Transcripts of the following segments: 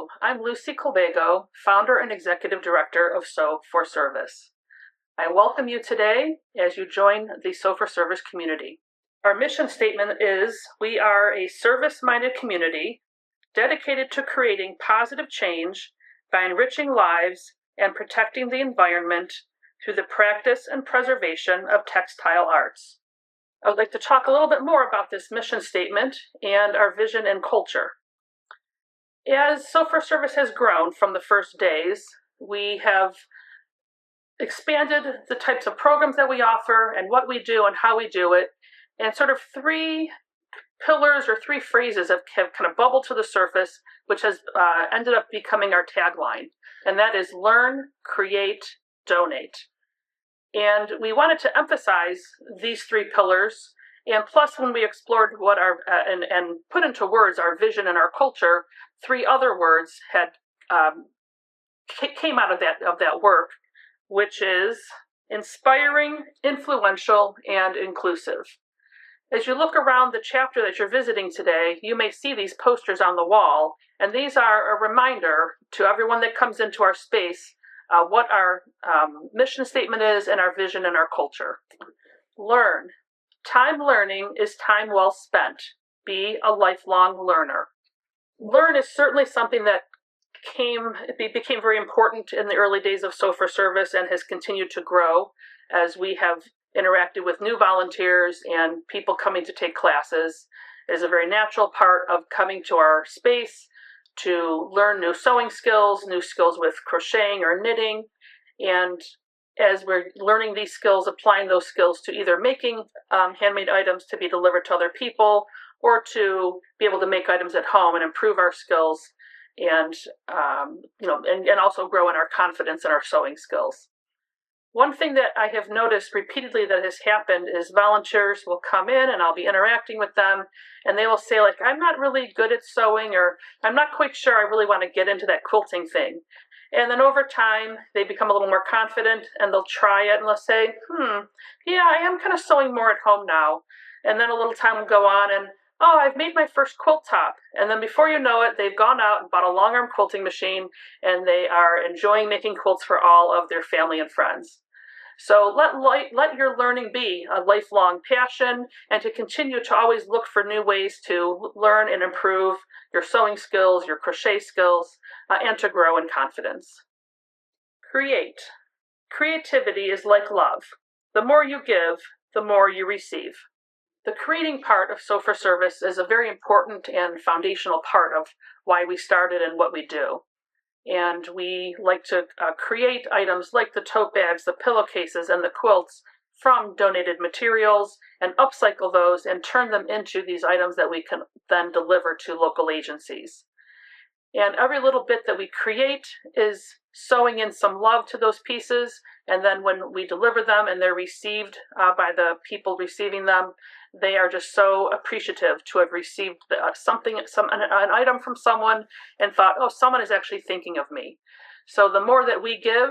Hello, I'm Lucy Colbago, founder and executive director of Sew for Service. I welcome you today as you join the Sew for Service community. Our mission statement is, we are a service-minded community dedicated to creating positive change by enriching lives and protecting the environment through the practice and preservation of textile arts. I would like to talk a little bit more about this mission statement and our vision and culture. As Sew for Service has grown from the first days, we have expanded the types of programs that we offer and what we do and how we do it, and sort of three pillars or three phrases have kind of bubbled to the surface, which has ended up becoming our tagline, and that is learn, create, donate. And we wanted to emphasize these three pillars, and plus when we explored what our and put into words our vision and our culture, three other words had came out of that work, which is inspiring, influential, and inclusive. As you look around the chapter that you're visiting today, you may see these posters on the wall, and these are a reminder to everyone that comes into our space what our mission statement is and our vision and our culture. Learn. Time learning is time well spent. Be a lifelong learner. Learn is certainly something that became very important in the early days of Sew for Service and has continued to grow as we have interacted with new volunteers and people coming to take classes. It is a very natural part of coming to our space to learn new sewing skills, new skills with crocheting or knitting, and as we're learning these skills, applying those skills to either making handmade items to be delivered to other people or to be able to make items at home and improve our skills and also grow in our confidence in our sewing skills. One thing that I have noticed repeatedly that has happened is volunteers will come in and I'll be interacting with them and they will say, like, I'm not really good at sewing, or I'm not quite sure I really want to get into that quilting thing. And then over time, they become a little more confident and they'll try it and they'll say, yeah, I am kind of sewing more at home now. And then a little time will go on and, oh, I've made my first quilt top. And then before you know it, they've gone out and bought a long arm quilting machine and they are enjoying making quilts for all of their family and friends. So let your learning be a lifelong passion, and to continue to always look for new ways to learn and improve your sewing skills, your crochet skills, and to grow in confidence. Create. Creativity is like love. The more you give, the more you receive. The creating part of Sew for Service is a very important and foundational part of why we started and what we do. And we like to create items like the tote bags, the pillowcases, and the quilts from donated materials and upcycle those and turn them into these items that we can then deliver to local agencies. And every little bit that we create is sewing in some love to those pieces, and then when we deliver them and they're received by the people receiving them, they are just so appreciative to have received an item from someone and thought, oh, someone is actually thinking of me. So the more that we give,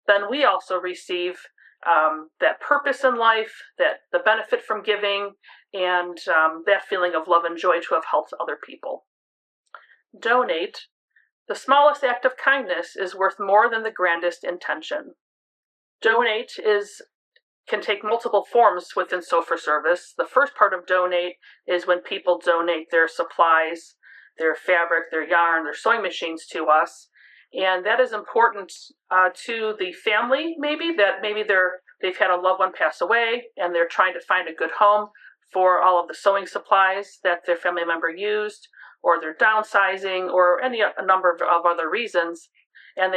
then we also receive that purpose in life, that the benefit from giving, and that feeling of love and joy to have helped other people. Donate. The smallest act of kindness is worth more than the grandest intention. Donate can take multiple forms within Sew for Service. The first part of donate is when people donate their supplies, their fabric, their yarn, their sewing machines to us. And that is important to the family, maybe they've had a loved one pass away and they're trying to find a good home for all of the sewing supplies that their family member used, or they're downsizing, or a number of other reasons. And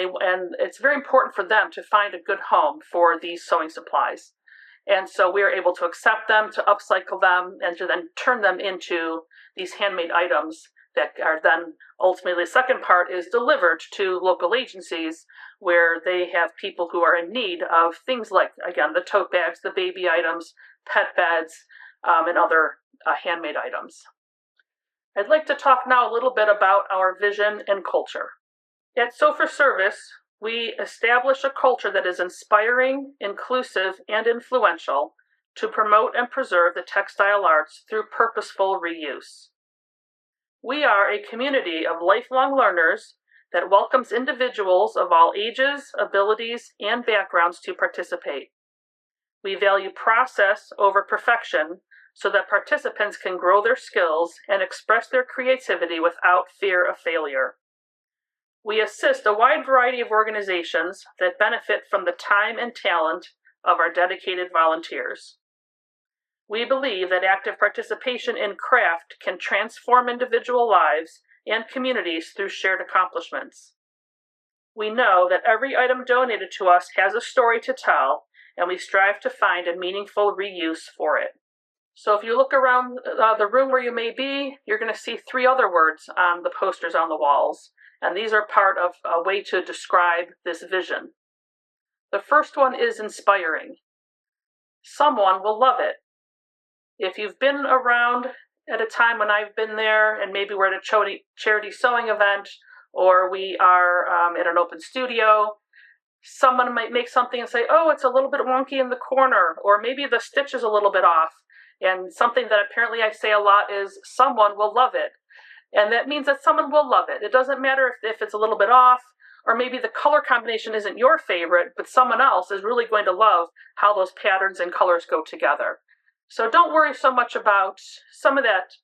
it's very important for them to find a good home for these sewing supplies. And so we are able to accept them, to upcycle them, and to then turn them into these handmade items that are then ultimately, the second part is delivered to local agencies where they have people who are in need of things like, again, the tote bags, the baby items, pet beds, and other handmade items. I'd like to talk now a little bit about our vision and culture. At Sew for Service, we establish a culture that is inspiring, inclusive, and influential to promote and preserve the textile arts through purposeful reuse. We are a community of lifelong learners that welcomes individuals of all ages, abilities, and backgrounds to participate. We value process over perfection so that participants can grow their skills and express their creativity without fear of failure. We assist a wide variety of organizations that benefit from the time and talent of our dedicated volunteers. We believe that active participation in craft can transform individual lives and communities through shared accomplishments. We know that every item donated to us has a story to tell, and we strive to find a meaningful reuse for it. So if you look around the room where you may be, you're going to see 3 other words on the posters on the walls, and these are part of a way to describe this vision. The first one is inspiring. Someone will love it. If you've been around at a time when I've been there, and maybe we're at a charity sewing event, or we are at an open studio, someone might make something and say, oh, it's a little bit wonky in the corner, or maybe the stitch is a little bit off. And something that apparently I say a lot is, someone will love it. And that means that someone will love it. It doesn't matter if it's a little bit off, or maybe the color combination isn't your favorite, but someone else is really going to love how those patterns and colors go together. So don't worry so much about some of that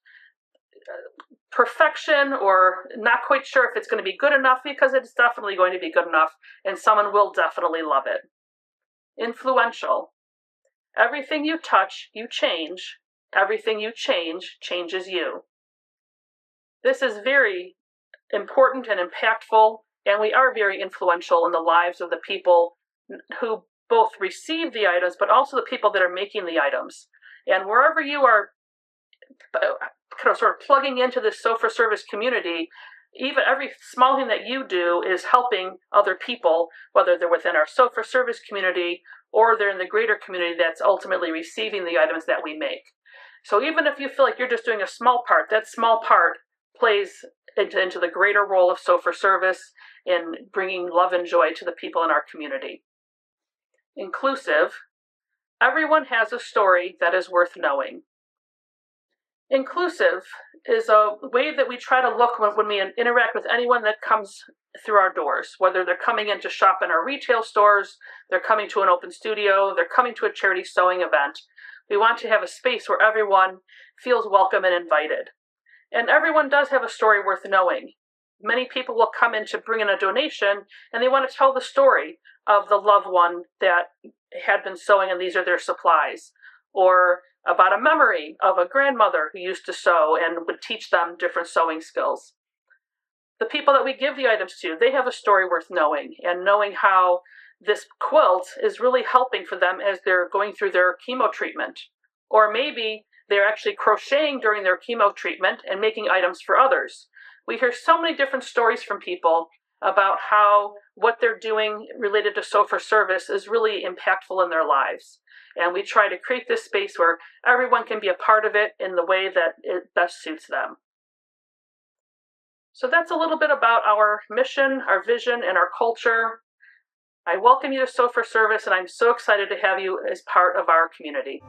perfection or not quite sure if it's going to be good enough, because it's definitely going to be good enough, and someone will definitely love it. Influential. Everything you touch, you change. Everything you change, changes you. This is very important and impactful, and we are very influential in the lives of the people who both receive the items, but also the people that are making the items. And wherever you are kind of sort of plugging into this Sew for Service community, even every small thing that you do is helping other people, whether they're within our Sew for Service community or they're in the greater community that's ultimately receiving the items that we make. So even if you feel like you're just doing a small part, that small part plays into the greater role of Sew for Service in bringing love and joy to the people in our community. Inclusive. Everyone has a story that is worth knowing. Inclusive is a way that we try to look when we interact with anyone that comes through our doors, whether they're coming in to shop in our retail stores, they're coming to an open studio, they're coming to a charity sewing event. We want to have a space where everyone feels welcome and invited. And everyone does have a story worth knowing. Many people will come in to bring in a donation, and they want to tell the story of the loved one that had been sewing, and these are their supplies. Or about a memory of a grandmother who used to sew and would teach them different sewing skills. The people that we give the items to, they have a story worth knowing, and knowing how this quilt is really helping for them as they're going through their chemo treatment. Or maybe they're actually crocheting during their chemo treatment and making items for others. We hear so many different stories from people about how what they're doing related to Sew for Service is really impactful in their lives. And we try to create this space where everyone can be a part of it in the way that it best suits them. So that's a little bit about our mission, our vision, and our culture. I welcome you to Sew for Service, and I'm so excited to have you as part of our community.